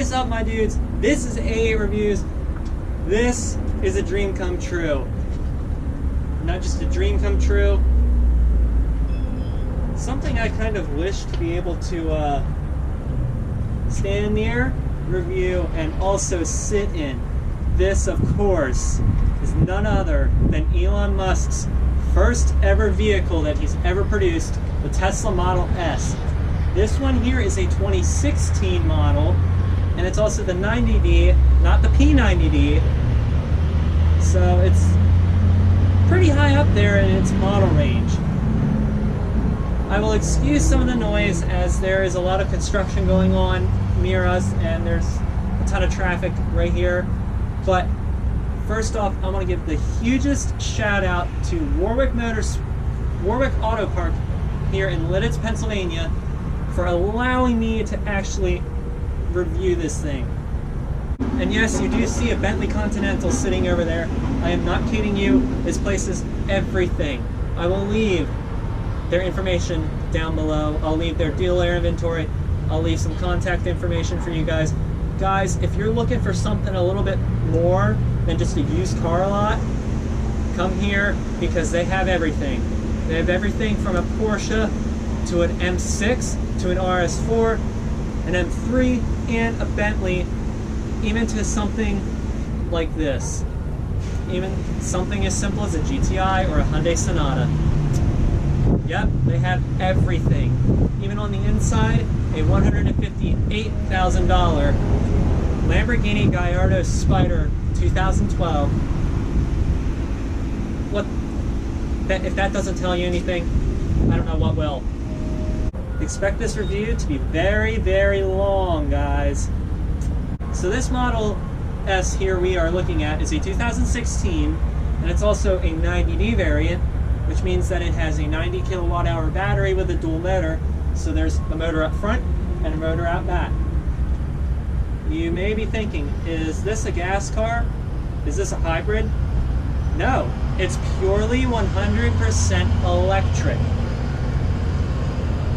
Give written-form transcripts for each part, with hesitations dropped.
is up, my dudes? This is AA Reviews. This is a dream come true. Not just a dream come true. Something I kind of wish to be able to stand near, review, and also sit in. This, of course, is none other than Elon Musk's first ever vehicle that he's ever produced, the Tesla Model S. This one here is a 2016 model, and it's also the 90D, not the P90D. So it's pretty high up there in its model range. I will excuse some of the noise as there is a lot of construction going on near us, and there's a ton of traffic right here. But first off, I want to give the hugest shout out to Warwick Autopark here in Lititz, Pennsylvania, for allowing me to actually review this thing. And yes, you do see a Bentley Continental sitting over there. I am not kidding you. This place is everything. I will leave their information down below. I'll leave their dealer inventory. I'll leave some contact information for you guys. Guys, if you're looking for something a little bit more than just a used car lot, come here because they have everything. They have everything from a Porsche to an M6 to an RS4, an M3, and a Bentley, even to something like this. Even something as simple as a GTI or a Hyundai Sonata. Yep, they have everything. Even on the inside, a $158,000 Lamborghini Gallardo Spider 2012. If that doesn't tell you anything, I don't know what will. Expect this review to be very, very long, guys. So this Model S here we are looking at is a 2016, and it's also a 90D variant, which means that it has a 90 kilowatt hour battery with a dual motor. So there's a motor up front and a motor out back. You may be thinking, is this a gas car? Is this a hybrid? No, it's purely 100% electric.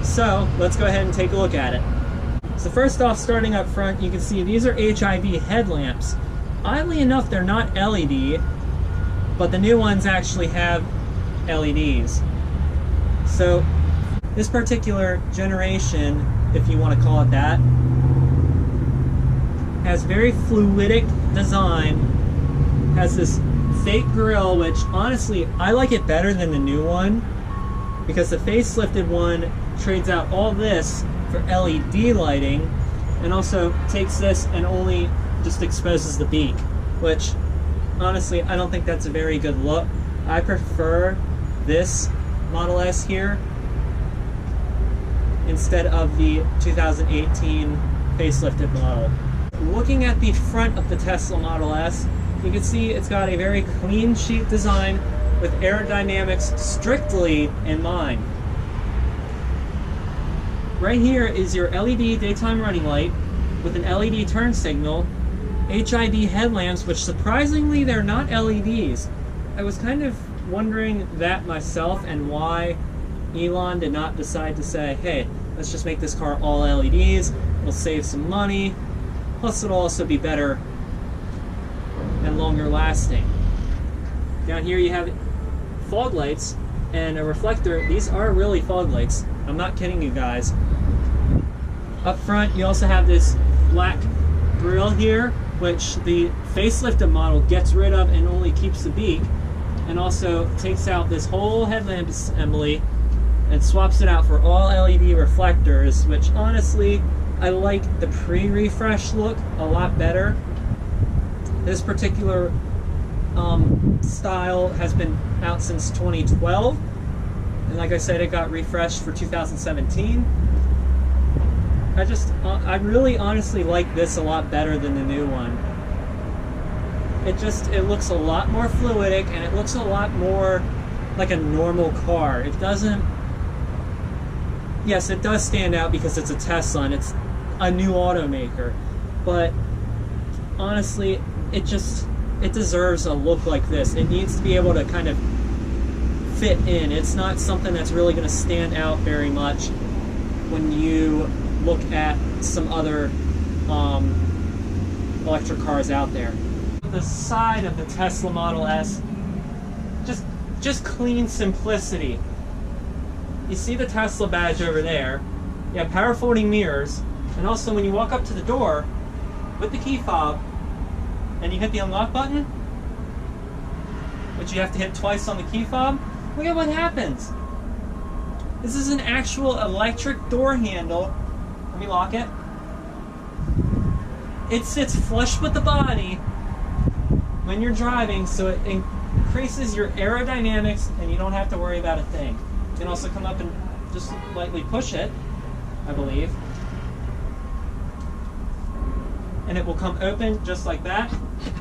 So let's go ahead and take a look at it. So first off, starting up front, you can see these are HID headlamps. Oddly enough, they're not LED, but the new ones actually have LEDs. So this particular generation, if you want to call it that, has very fluidic design, has this fake grille, which honestly I like it better than the new one, because the facelifted one trades out all this for LED lighting and also takes this and only just exposes the beak, which honestly I don't think that's a very good look. I prefer this Model S here instead of the 2018 facelifted model. Looking at the front of the Tesla Model S, you can see it's got a very clean sheet design with aerodynamics strictly in mind. Right here is your LED daytime running light with an LED turn signal, HID headlamps, which surprisingly they're not LEDs. I was kind of wondering that myself and why Elon did not decide to say, hey, let's just make this car all LEDs, we'll save some money, plus it'll also be better and longer lasting. Down here you have fog lights and a reflector. These are really fog lights. I'm not kidding you guys. Up front you also have this black grille here, which the facelifted model gets rid of and only keeps the beak, and also takes out this whole headlamp assembly and swaps it out for all LED reflectors, which honestly I like the pre-refresh look a lot better. This particular style has been out since 2012, and like I said, it got refreshed for 2017. I really honestly like this a lot better than the new one. It looks a lot more fluidic, and it looks a lot more like a normal car. It doesn't, yes, it does stand out because it's a Tesla and it's a new automaker, but honestly, it deserves a look like this. It needs to be able to kind of fit in. It's not something that's really going to stand out very much when you look at some other electric cars out there. The side of the Tesla Model S, just clean simplicity. You see the Tesla badge over there. You have power folding mirrors, and also when you walk up to the door with the key fob and you hit the unlock button, which you have to hit twice on the key fob, look at what happens. This is an actual electric door handle. Let me lock it. It sits flush with the body when you're driving, so it increases your aerodynamics and you don't have to worry about a thing. You can also come up and just lightly push it, I believe. And it will come open just like that.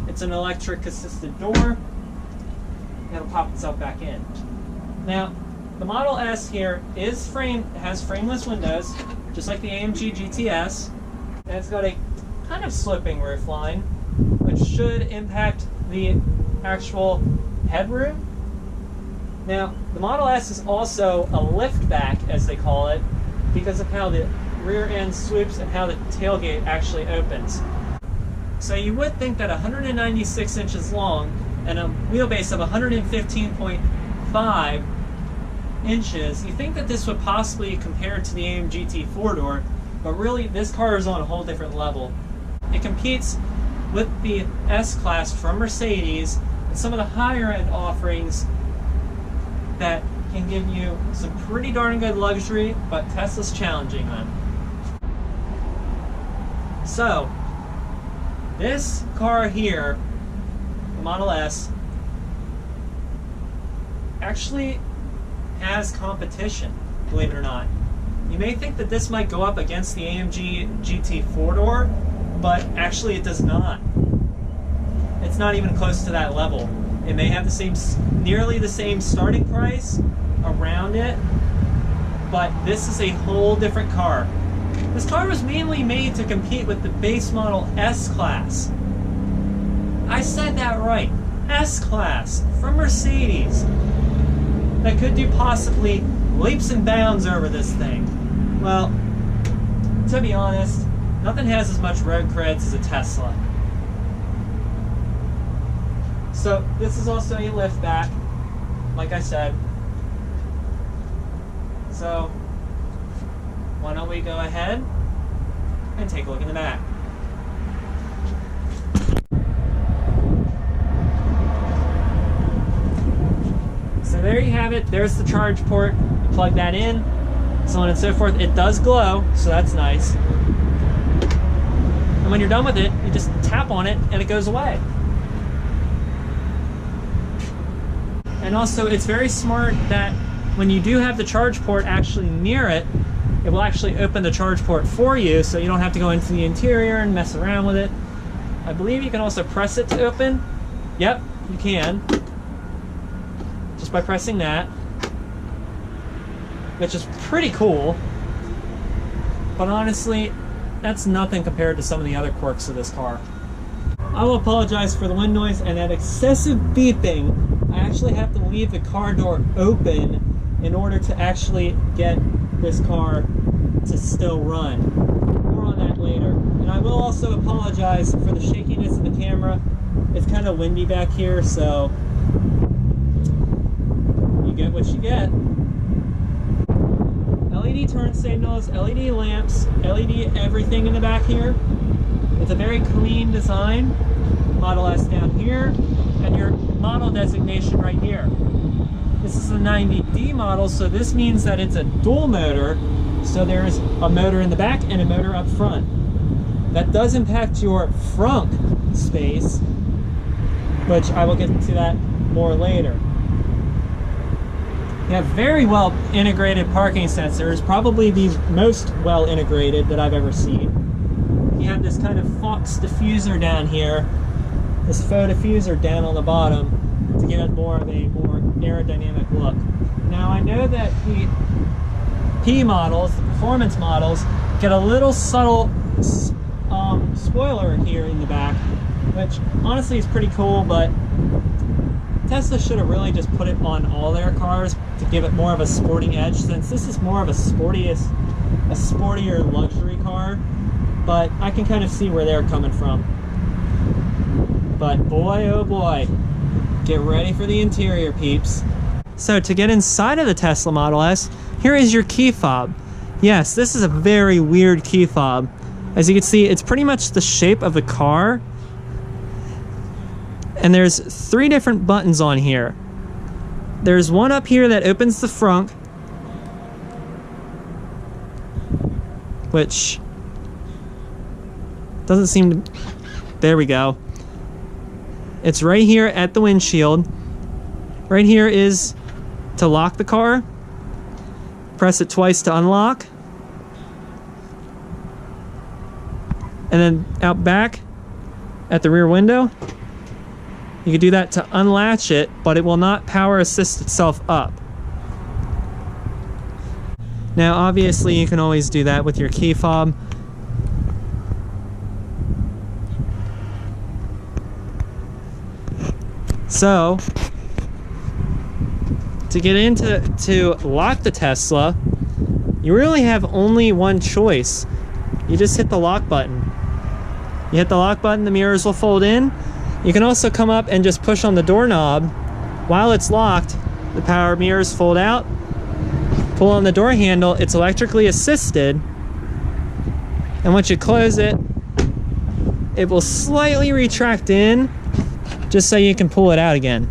It's an electric assisted door. And it'll pop itself back in. Now, the Model S here has frameless windows, just like the AMG GTS. And it's got a kind of sloping roof line, which should impact the actual headroom. Now, the Model S is also a liftback, as they call it, because of how the rear end swoops and how the tailgate actually opens. So you would think that 196 inches long and a wheelbase of 115.5 inches, you think that this would possibly compare to the AMG GT 4-door, but really this car is on a whole different level. It competes with the S-Class from Mercedes and some of the higher end offerings that can give you some pretty darn good luxury, but Tesla's challenging them. So, this car here, the Model S, actually has competition, believe it or not. You may think that this might go up against the AMG GT 4-door, but actually it does not. It's not even close to that level. It may have the same, nearly the same starting price around it, but this is a whole different car. This car was mainly made to compete with the base model S-Class. I said that right. S-Class from Mercedes. That could do possibly leaps and bounds over this thing. Well, to be honest, nothing has as much road creds as a Tesla. So this is also a liftback, like I said. So why don't we go ahead and take a look in the back. So there you have it. There's the charge port. You plug that in, so on and so forth. It does glow, so that's nice. And when you're done with it, you just tap on it and it goes away. And also, it's very smart that when you do have the charge port actually near it, it will actually open the charge port for you, so you don't have to go into the interior and mess around with it. I believe you can also press it to open. Yep, you can. Just by pressing that, which is pretty cool. But honestly, that's nothing compared to some of the other quirks of this car. I will apologize for the wind noise and that excessive beeping. I actually have to leave the car door open in order to actually get this car to still run. More on that later. And I will also apologize for the shakiness of the camera. It's kind of windy back here, so you get what you get. LED turn signals, LED lamps, LED everything in the back here. It's a very clean design. Model S down here, and your model designation right here. This is the 90D model, so this means that it's a dual motor, so there's a motor in the back and a motor up front. That does impact your frunk space, which I will get to that more later. You have very well integrated parking sensors, probably the most well integrated that I've ever seen. You have this kind of Fox diffuser down here, this faux diffuser down on the bottom to give it more of a more aerodynamic look. Now I know that the P models, the performance models, get a little subtle spoiler here in the back, which honestly is pretty cool, but Tesla should have really just put it on all their cars to give it more of a sporting edge, since this is more of a sportier luxury car, but I can kind of see where they're coming from. But boy, oh boy, get ready for the interior, peeps. So to get inside of the Tesla Model S, here is your key fob. Yes, this is a very weird key fob. As you can see, it's pretty much the shape of the car. And there's 3 different buttons on here. There's one up here that opens the front, which doesn't seem to... There we go. It's right here at the windshield. Right here is to lock the car. Press it twice to unlock. And then out back at the rear window, you can do that to unlatch it, but it will not power assist itself up. Now, obviously, you can always do that with your key fob. So, to get into to lock the Tesla, you really have only one choice. You just hit the lock button. You hit the lock button, the mirrors will fold in. You can also come up and just push on the doorknob. While it's locked, the power mirrors fold out. Pull on the door handle, it's electrically assisted. And once you close it, it will slightly retract in, just so you can pull it out again.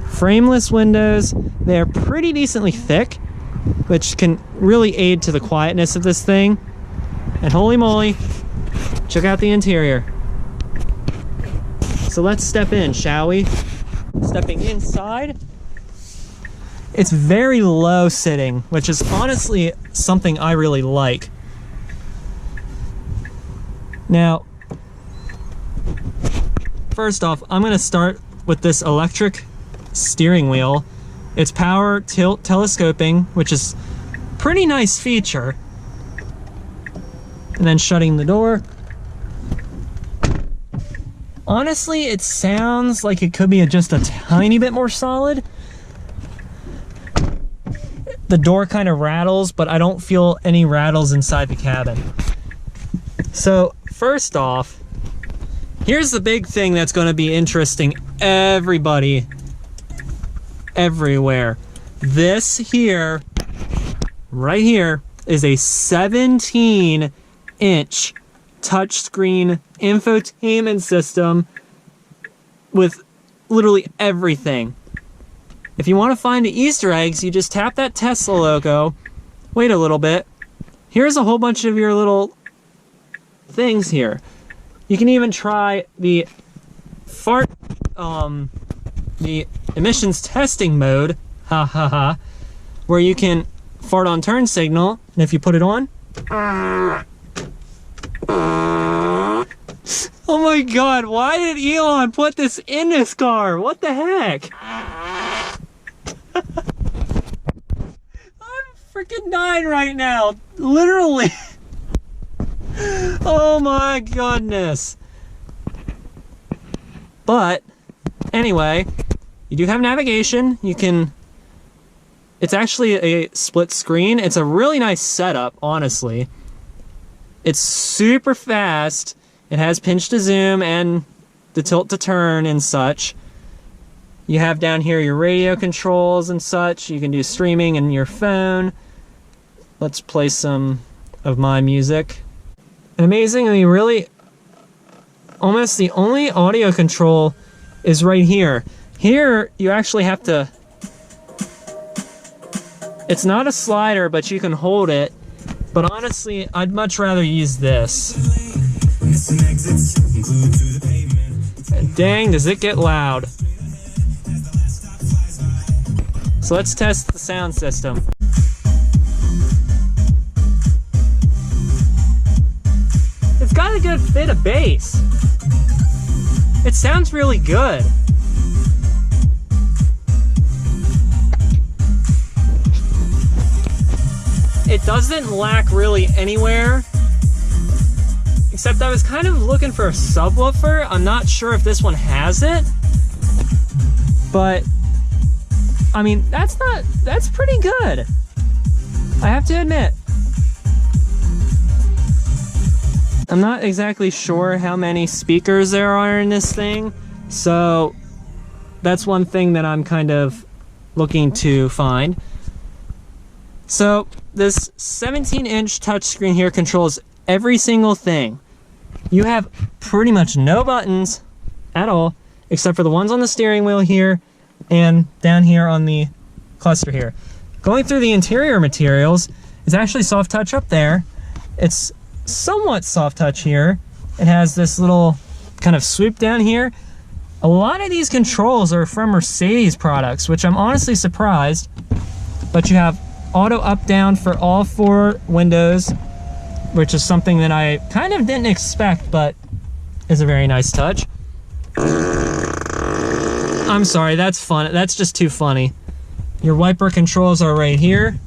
Frameless windows, they're pretty decently thick, which can really aid to the quietness of this thing. And holy moly, check out the interior. So let's step in, shall we? Stepping inside, it's very low sitting, which is honestly something I really like. Now, first off, I'm gonna start with this electric steering wheel. It's power tilt telescoping, which is a pretty nice feature. And then shutting the door. Honestly, it sounds like it could be just a tiny bit more solid. The door kind of rattles, but I don't feel any rattles inside the cabin. So, first off, here's the big thing that's going to be interesting everybody everywhere. This here, right here, is a 17-inch touchscreen infotainment system with literally everything. If you want to find the Easter eggs, you just tap that Tesla logo, wait a little bit. Here's a whole bunch of your little things here. You can even try the the emissions testing mode, where you can fart on turn signal, and if you put it on, oh my god, why did Elon put this in this car? What the heck? I'm freaking dying right now, literally. Oh my goodness. But anyway, you do have navigation. You can, it's actually a split screen. It's a really nice setup, honestly. It's super fast. It has pinch to zoom and the tilt to turn and such. You have down here your radio controls and such. You can do streaming in your phone. Let's play some of my music. And amazingly, really, almost the only audio control is right here. Here, you actually have to... It's not a slider, but you can hold it. But honestly, I'd much rather use this. And dang, does it get loud. So let's test the sound system. It's got a good bit of bass. It sounds really good. It doesn't lack really anywhere, except I was kind of looking for a subwoofer. I'm not sure if this one has it, but I mean, that's pretty good, I have to admit. I'm not exactly sure how many speakers there are in this thing, so that's one thing that I'm kind of looking to find. So this 17-inch touchscreen here controls every single thing. You have pretty much no buttons at all, except for the ones on the steering wheel here and down here on the cluster here. Going through the interior materials, it's actually soft touch up there. It's somewhat soft touch here. It has this little kind of swoop down here. A lot of these controls are from Mercedes products, which I'm honestly surprised. But you have auto up down for all 4 windows, which is something that I kind of didn't expect, but is a very nice touch. I'm sorry, that's fun. That's just too funny. Your wiper controls are right here.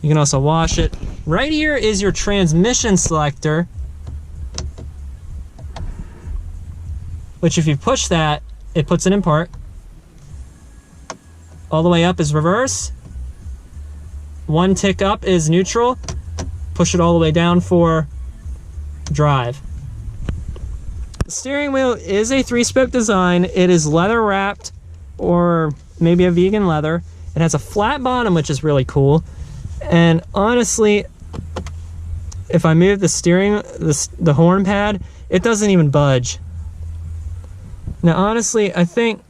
You can also wash it. Right here is your transmission selector, which if you push that, it puts it in park. All the way up is reverse. 1 tick up is neutral. Push it all the way down for drive. The steering wheel is a 3-spoke design. It is leather wrapped, or maybe a vegan leather. It has a flat bottom, which is really cool. And honestly, if I move the steering, the horn pad, it doesn't even budge. Now, honestly, I think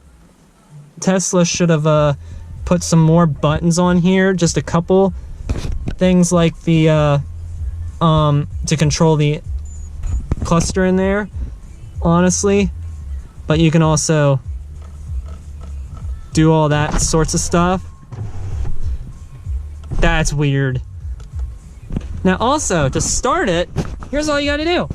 Tesla should have put some more buttons on here, just a couple things like the to control the cluster in there, honestly. But you can also do all that sorts of stuff. That's weird. Now also, to start it, here's all you gotta do.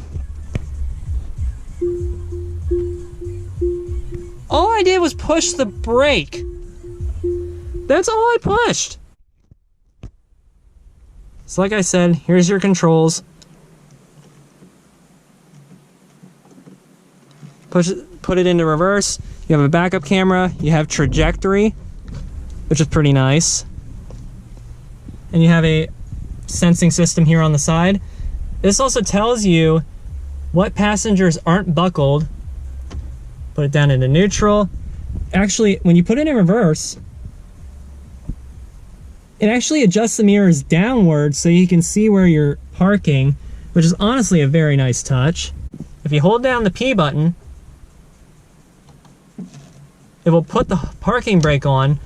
All I did was push the brake. That's all I pushed. So like I said, here's your controls. Put it into reverse. You have a backup camera. You have trajectory, which is pretty nice. And you have a sensing system here on the side. This also tells you what passengers aren't buckled. Put it down into neutral. Actually, when you put it in reverse, it actually adjusts the mirrors downward so you can see where you're parking, which is honestly a very nice touch. If you hold down the P button, it will put the parking brake on,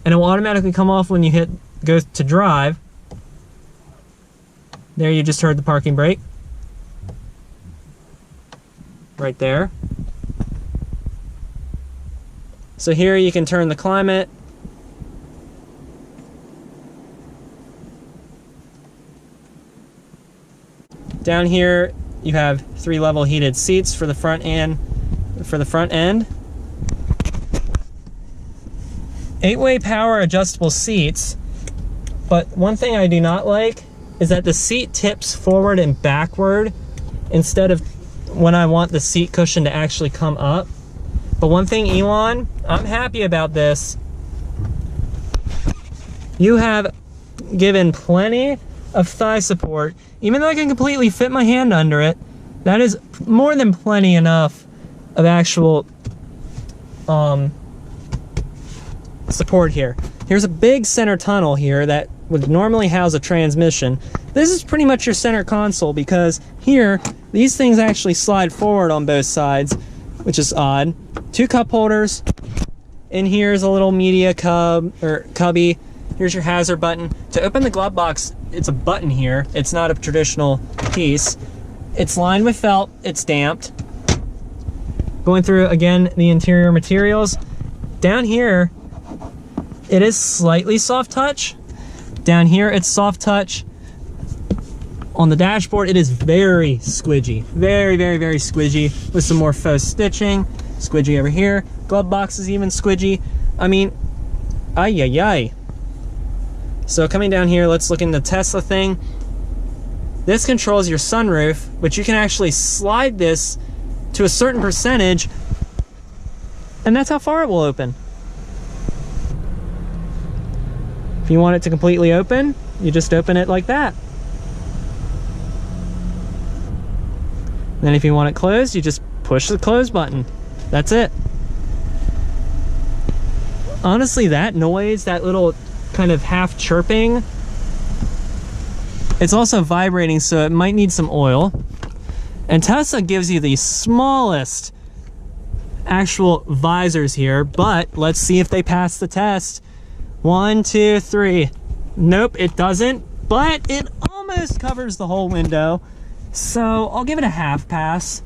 and it will automatically come off when you go to drive. There, you just heard the parking brake. Right there. So here you can turn the climate. Down here you have 3-level heated seats for the front end. 8-way power adjustable seats. But one thing I do not like is that the seat tips forward and backward instead of when I want the seat cushion to actually come up. But one thing, Elon, I'm happy about this. You have given plenty of thigh support. Even though I can completely fit my hand under it, that is more than plenty enough of actual support here. Here's a big center tunnel here that would normally house a transmission. This is pretty much your center console because here, these things actually slide forward on both sides, which is odd. 2 cup holders. In here is a little media cubby. Here's your hazard button. To open the glove box, it's a button here. It's not a traditional piece. It's lined with felt. It's damped. Going through, again, the interior materials. Down here, it is slightly soft touch. Down here, it's soft touch. On the dashboard, it is very squidgy. Very, very, very squidgy with some more faux stitching. Squidgy over here. Glove box is even squidgy. I mean, ay, ay, ay. So coming down here, let's look in the Tesla thing. This controls your sunroof, which you can actually slide this to a certain percentage, and that's how far it will open. If you want it to completely open, you just open it like that. Then if you want it closed, you just push the close button. That's it. Honestly, that noise, that little kind of half chirping, it's also vibrating, so it might need some oil. And Tesla gives you the smallest actual visors here, but let's see if they pass the test. 1, 2, 3. Nope, it doesn't, but it almost covers the whole window, so I'll give it a half pass.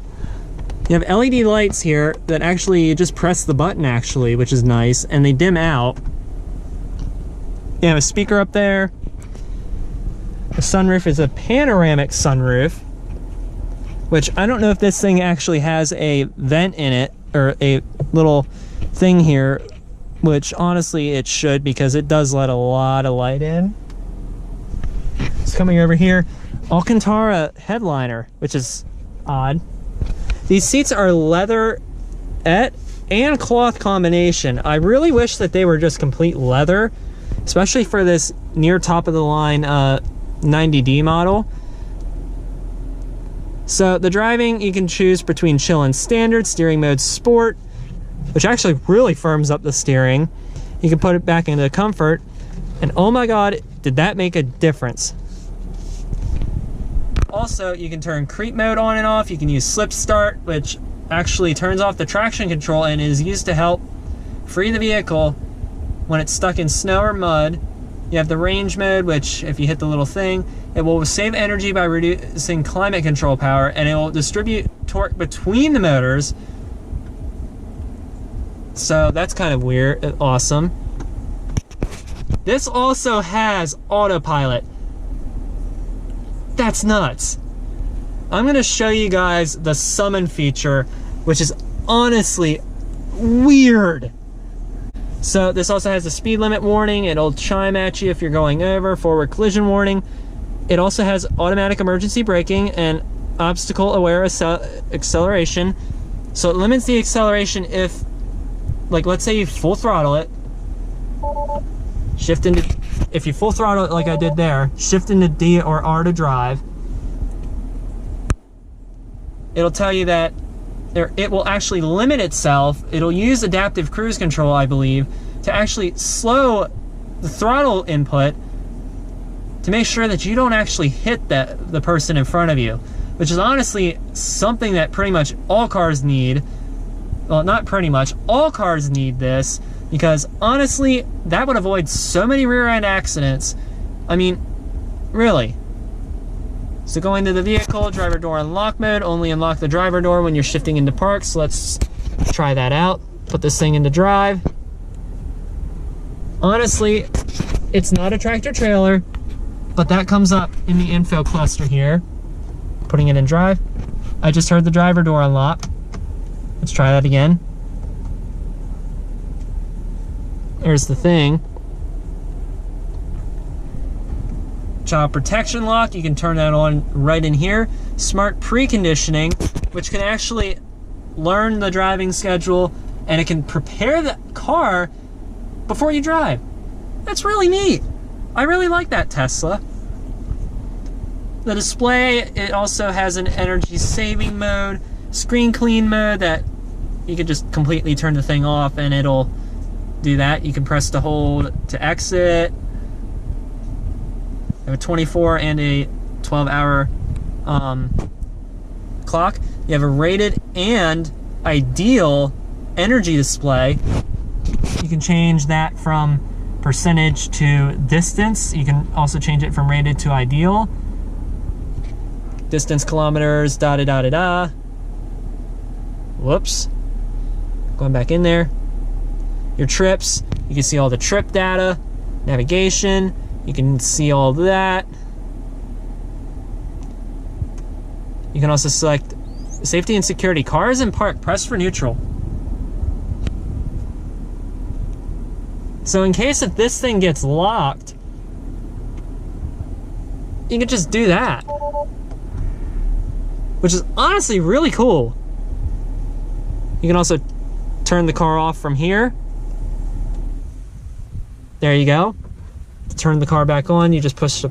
You have LED lights here that actually you just press the button actually, which is nice, and they dim out. You have a speaker up there. The sunroof is a panoramic sunroof, which I don't know if this thing actually has a vent in it, or a little thing here, which honestly it should, because it does let a lot of light in. It's coming over here. Alcantara headliner, which is odd. These seats are leatherette and cloth combination. I really wish that they were just complete leather, especially for this near top of the line 90D model. So the driving, you can choose between chill and standard, steering mode sport, which actually really firms up the steering. You can put it back into comfort, and oh my god, did that make a difference. Also, you can turn creep mode on and off. You can use slip start, which actually turns off the traction control and is used to help free the vehicle when it's stuck in snow or mud. You have the range mode, which if you hit the little thing, it will save energy by reducing climate control power, and it will distribute torque between the motors. So that's kind of weird and awesome. This also has autopilot. That's nuts. I'm gonna show you guys the summon feature, which is honestly weird. So this also has a speed limit warning. It'll chime at you if you're going over, forward collision warning. It also has automatic emergency braking and obstacle aware acceleration. So it limits the acceleration if, like, let's say you full throttle it, shift into, if you full throttle it like I did there, shift into D or R to drive, it'll tell you that it will actually limit itself. It'll use adaptive cruise control, I believe, to actually slow the throttle input to make sure that you don't actually hit the person in front of you, which is honestly something that pretty much all cars need. Well, not pretty much, all cars need this, because honestly, that would avoid so many rear-end accidents. I mean, really. So go into the vehicle, driver door unlock mode, only unlock the driver door when you're shifting into park. So let's try that out. Put this thing into drive. Honestly, it's not a tractor trailer, but that comes up in the info cluster here. Putting it in drive. I just heard the driver door unlock. Let's try that again. There's the thing. Child protection lock, you can turn that on right in here. Smart preconditioning, which can actually learn the driving schedule, and it can prepare the car before you drive. That's really neat. I really like that, Tesla. The display, it also has an energy saving mode, screen clean mode that you can just completely turn the thing off and it'll do that. You can press to hold to exit. You have a 24 and a 12-hour clock. You have a rated and ideal energy display. You can change that from percentage to distance. You can also change it from rated to ideal. Distance, kilometers, da-da-da-da-da. Whoops. Going back in there. Your trips, you can see all the trip data, navigation, you can see all of that. You can also select safety and security. Cars in park, press for neutral. So in case if this thing gets locked, you can just do that. Which is honestly really cool. You can also turn the car off from here. There you go. To turn the car back on, you just push the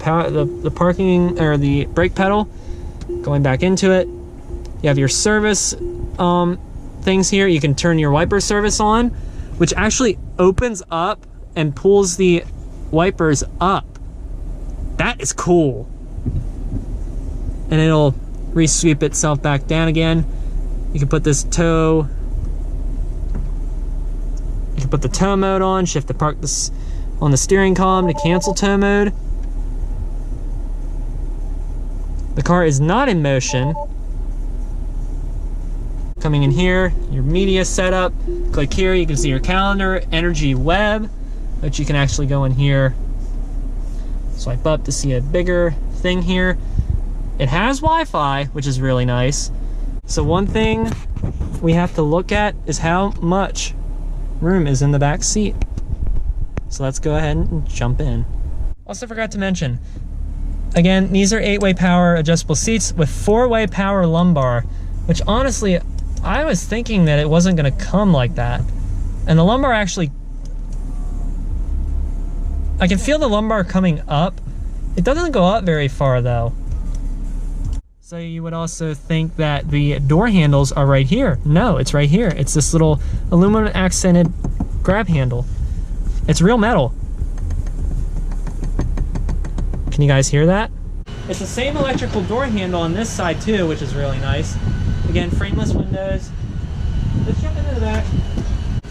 parking or the brake pedal, going back into it. You have your service things here. You can turn your wiper service on, which actually opens up and pulls the wipers up. That is cool. And it'll re-sweep itself back down again. You can put this tow. You can put the tow mode on, shift the park this on the steering column to cancel tow mode. The car is not in motion. Coming in here, your media setup. Click here, you can see your calendar, energy web, which you can actually go in here. Swipe up to see a bigger thing here. It has Wi-Fi, which is really nice. So one thing we have to look at is how much room is in the back seat. So let's go ahead and jump in. Also forgot to mention, again, these are 8-way power adjustable seats with 4-way power lumbar, which honestly, I was thinking that it wasn't gonna come like that. And the lumbar actually, I can feel the lumbar coming up. It doesn't go up very far though. So you would also think that the door handles are right here. No, it's right here. It's this little aluminum accented grab handle. It's real metal. Can you guys hear that? It's the same electrical door handle on this side too, which is really nice. Again, frameless windows. Let's jump into the back.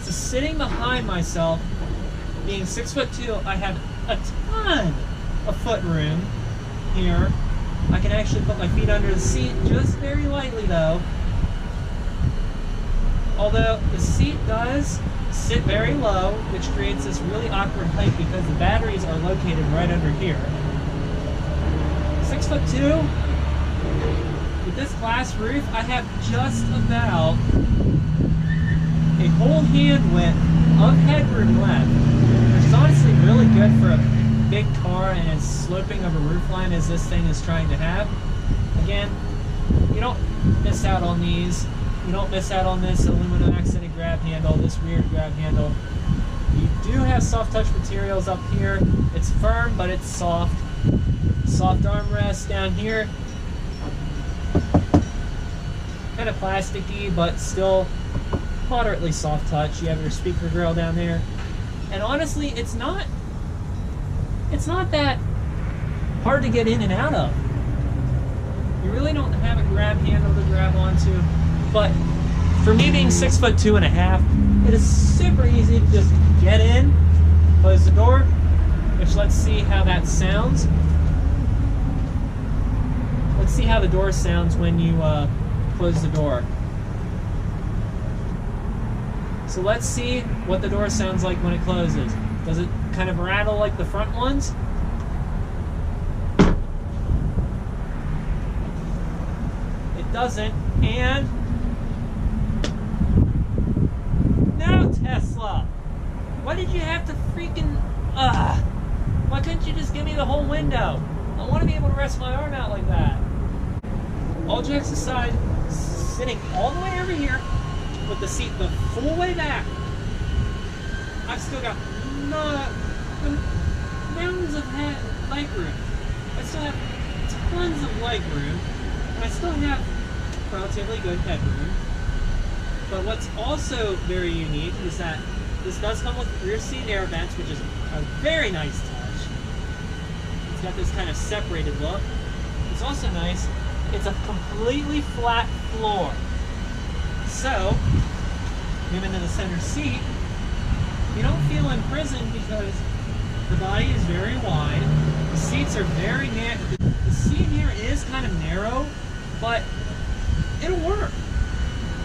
So sitting behind myself, being 6'2", I have a ton of foot room here. I can actually put my feet under the seat just very lightly though. Although the seat does sit very low, which creates this really awkward height because the batteries are located right under here. 6'2", with this glass roof, I have just about a whole hand width of headroom left, which is honestly really good for a big car and as sloping of a roofline as this thing is trying to have. Again, you don't miss out on these. You don't miss out on this aluminum accented grab handle, this weird grab handle. You do have soft touch materials up here. It's firm, but it's soft. Soft armrest down here. Kind of plasticky, but still moderately soft touch. You have your speaker grill down there. And honestly, it's not that hard to get in and out of. You really don't have a grab handle to grab onto, but for me being 6'2½", it is super easy to just get in, close the door, which let's see how that sounds. Let's see how the door sounds when you close the door. So let's see what the door sounds like when it closes. Does it kind of rattle like the front ones? It doesn't. And no, Tesla. Why did you have to freaking why couldn't you just give me the whole window? I want to be able to rest my arm out like that. All jokes aside, sitting all the way over here with the seat the full way back, I've still got mountains of leg room. I still have tons of leg room, and I still have relatively good headroom. But what's also very unique is that this does come with rear seat air vents, which is a very nice touch. It's got this kind of separated look. It's also nice, it's a completely flat floor. So, move into the center seat, you don't feel imprisoned because the body is very wide. The seats are very narrow. The seat here is kind of narrow, but it'll work.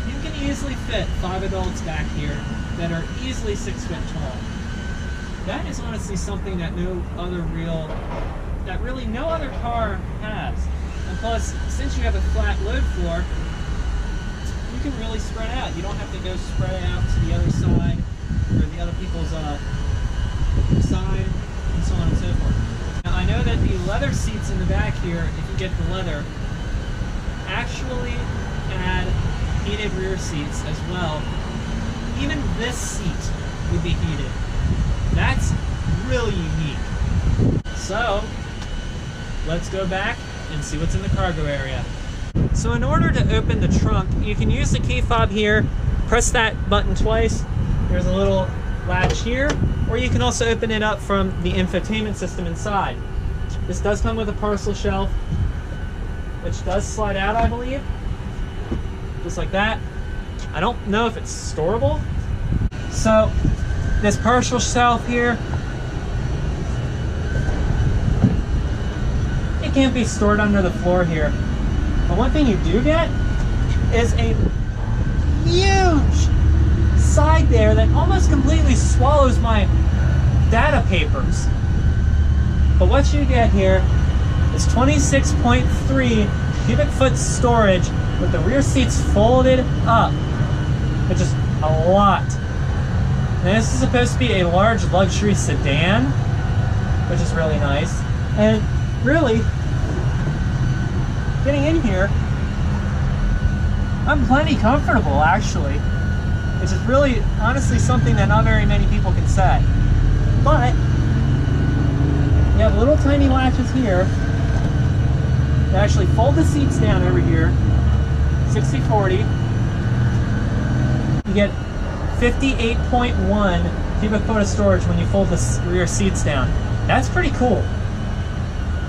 You can easily fit 5 adults back here that are easily 6 foot tall. That is honestly something that really no other car has. And plus, since you have a flat load floor, you can really spread out. You don't have to go spread out to the other side or the other people's side, and so on and so forth. Now I know that the leather seats in the back here, if you get the leather, actually add heated rear seats as well. Even this seat would be heated. That's really unique. So, let's go back and see what's in the cargo area. So in order to open the trunk, you can use the key fob here, press that button twice. There's a little latch here, or you can also open it up from the infotainment system inside. This does come with a parcel shelf, which does slide out, I believe, just like that. I don't know if it's storable. So this parcel shelf here, it can't be stored under the floor here. But one thing you do get is a huge side there that almost completely swallows my data papers. But what you get here is 26.3 cubic foot storage with the rear seats folded up, which is a lot. Now this is supposed to be a large luxury sedan, which is really nice. And really, getting in here, I'm plenty comfortable actually, which is really honestly something that not very many people can say. But you have little tiny latches here that actually fold the seats down over here, 60/40. You get 58.1 cubic foot of storage when you fold the rear seats down. That's pretty cool.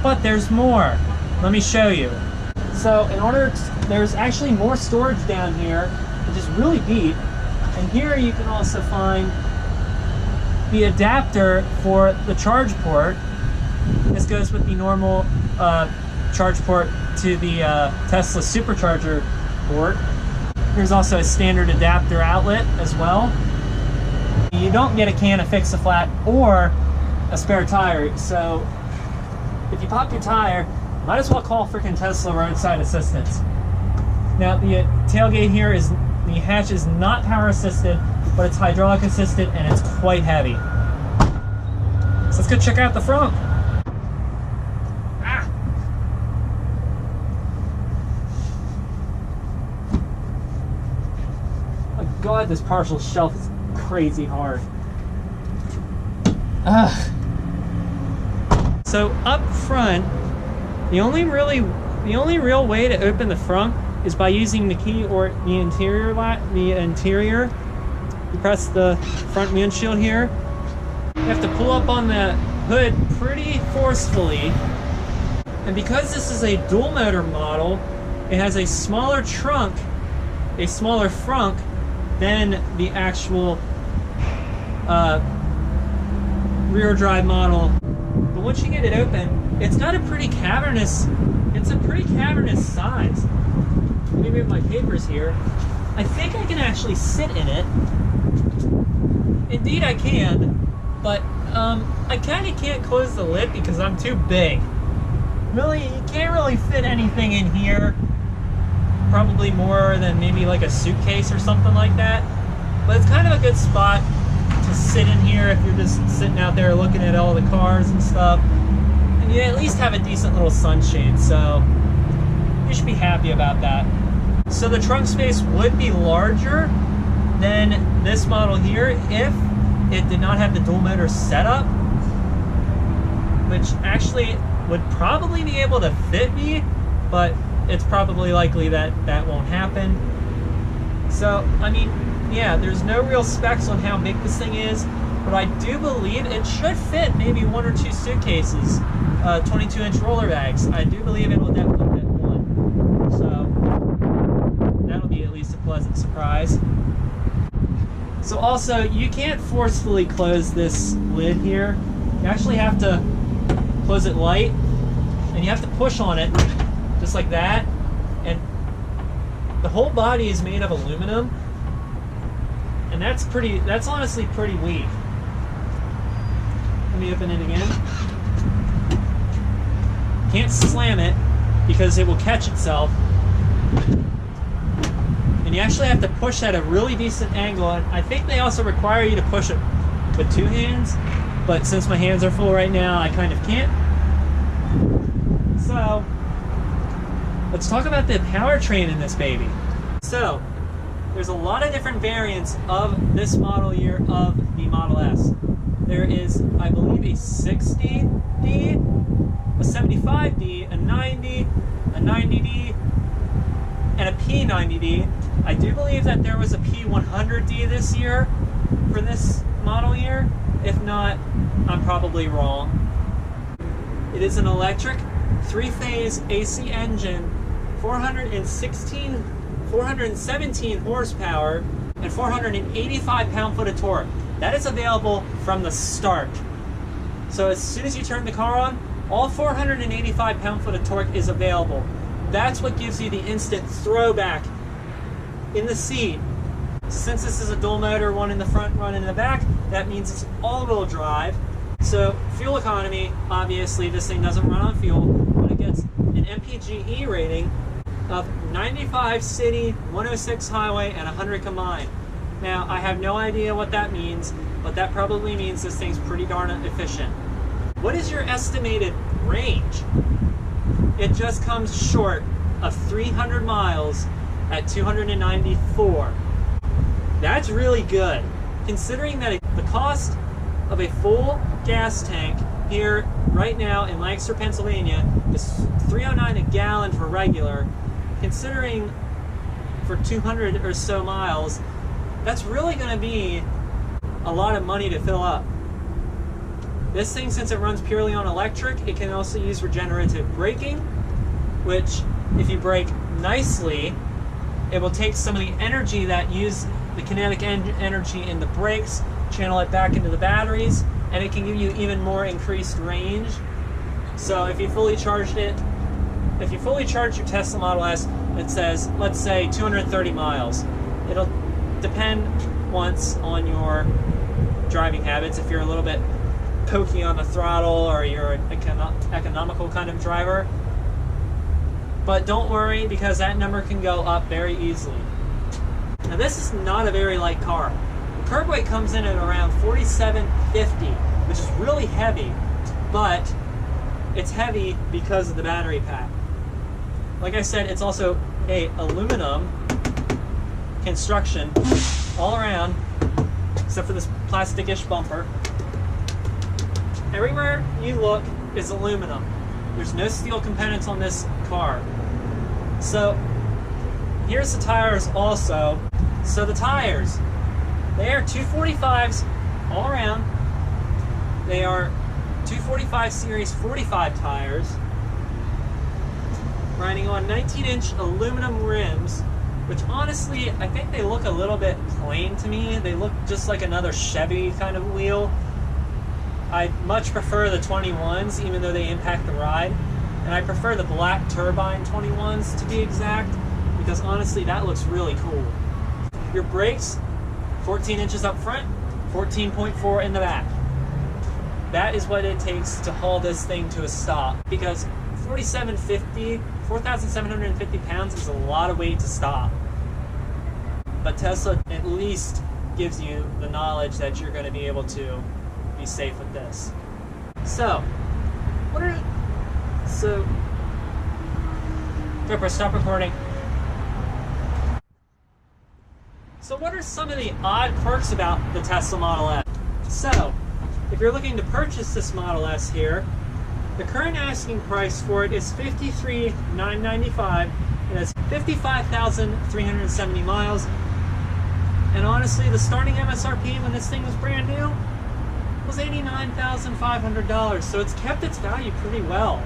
But there's more. Let me show you. So there's actually more storage down here, which is really deep. And here you can also find the adapter for the charge port. This goes with the normal charge port to the Tesla supercharger port. There's also a standard adapter outlet as well. You don't get a can of Fix-A-Flat or a spare tire, so if you pop your tire, might as well call freaking Tesla roadside assistance. Now the tailgate here is, the hatch is not power assisted, but it's hydraulic assisted and it's quite heavy. So let's go check out the front. My God, this partial shelf is crazy hard. So up front, the only real way to open the front is by using the key or the interior. You press the front windshield here. You have to pull up on the hood pretty forcefully. And because this is a dual motor model, it has a smaller trunk, a smaller frunk than the actual rear drive model. But once you get it open, it's got a pretty cavernous, size. Let me move my papers here. I think I can actually sit in it. Indeed I can, but I kind of can't close the lid because I'm too big. Really, you can't really fit anything in here. Probably more than maybe like a suitcase or something like that. But it's kind of a good spot to sit in here if you're just sitting out there looking at all the cars and stuff. And you at least have a decent little sunshade, so you should be happy about that. So the trunk space would be larger than this model here if it did not have the dual motor setup, which actually would probably be able to fit me, but it's probably likely that that won't happen. So, I mean, yeah, there's no real specs on how big this thing is, but I do believe it should fit maybe 1 or 2 suitcases, 22-inch roller bags. I do believe it will definitely fit one. So that'll be at least a pleasant surprise. So also, you can't forcefully close this lid here. You actually have to close it light, and you have to push on it just like that. And the whole body is made of aluminum, and that's honestly pretty weak. Let me open it again. Can't slam it because it will catch itself. And you actually have to push at a really decent angle, and I think they also require you to push it with 2 hands, but since my hands are full right now, I kind of can't. So, let's talk about the powertrain in this baby. So, there's a lot of different variants of this model year of the Model S. There is, I believe, a 60D, a 75D, a 90, a 90D, and a P90D. I do believe that there was a P100D this year for this model year. If not, I'm probably wrong. It is an electric 3-phase AC engine, 417 horsepower, and 485 pound-foot of torque. That is available from the start. So as soon as you turn the car on, all 485 pound-foot of torque is available. That's what gives you the instant throwback in the seat. Since this is a dual motor, one in the front, one in the back, that means it's all-wheel drive. So fuel economy, obviously this thing doesn't run on fuel, but it gets an MPGe rating of 95 city, 106 highway, and 100 combined. Now, I have no idea what that means, but that probably means this thing's pretty darn efficient. What is your estimated range? It just comes short of 300 miles at 294. That's really good, considering that the cost of a full gas tank here right now in Lancaster, Pennsylvania is $3.09 a gallon for regular. Considering for 200 or so miles, that's really going to be a lot of money to fill up. This thing, since it runs purely on electric, it can also use regenerative braking, which if you brake nicely, it will take some of the energy that use the kinetic energy in the brakes, channel it back into the batteries, and it can give you even more increased range. So if you fully charged it, if you fully charge your Tesla Model S, it says, let's say 230 miles. It'll depend once on your driving habits. If you're a little bit pokey on the throttle or you're an economical kind of driver. But don't worry, because that number can go up very easily. Now this is not a very light car. The curb weight comes in at around 4750, which is really heavy, but it's heavy because of the battery pack. Like I said, it's also a aluminum construction all around, except for this plastic-ish bumper. Everywhere you look is aluminum. There's no steel components on this car. So here's the tires also. So the tires, they are 245s all around. They are 245 series 45 tires, riding on 19-inch aluminum rims, which honestly, I think they look a little bit plain to me. They look just like another Chevy kind of wheel. I much prefer the 21s, even though they impact the ride. And I prefer the black turbine 21s to be exact, because honestly, that looks really cool. Your brakes, 14 inches up front, 14.4 in the back. That is what it takes to haul this thing to a stop, because 4,750 pounds is a lot of weight to stop. But Tesla at least gives you the knowledge that you're going to be able to be safe with this. So, stop recording. So what are some of the odd perks about the Tesla Model S? So, if you're looking to purchase this Model S here, the current asking price for it is $53,995, and it's 55,370 miles. And honestly, the starting MSRP when this thing was brand new was $89,500, so it's kept its value pretty well,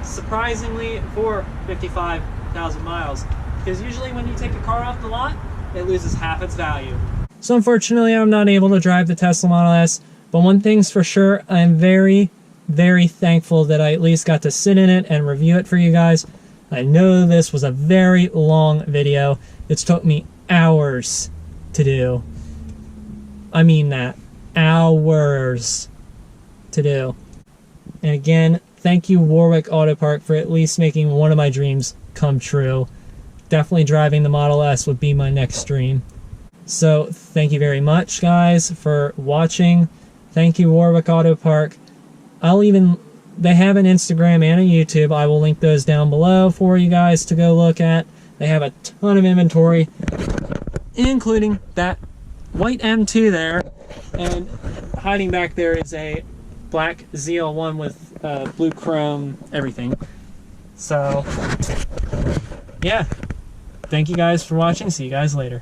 surprisingly, for 55,000 miles. Because usually when you take a car off the lot, it loses half its value. So unfortunately, I'm not able to drive the Tesla Model S, but one thing's for sure, I'm very, very thankful that I at least got to sit in it and review it for you guys. I know this was a very long video. It's took me hours to do. I mean that. Hours to do. And again, thank you Warwick Autopark for at least making one of my dreams come true. Definitely driving the Model S would be my next dream. So thank you very much, guys, for watching. Thank you Warwick Autopark. They have an Instagram and a YouTube. I will link those down below for you guys to go look at. They have a ton of inventory, including that white M2 there, and hiding back there is a black ZL1 with blue chrome everything. So yeah, thank you guys for watching. See you guys later.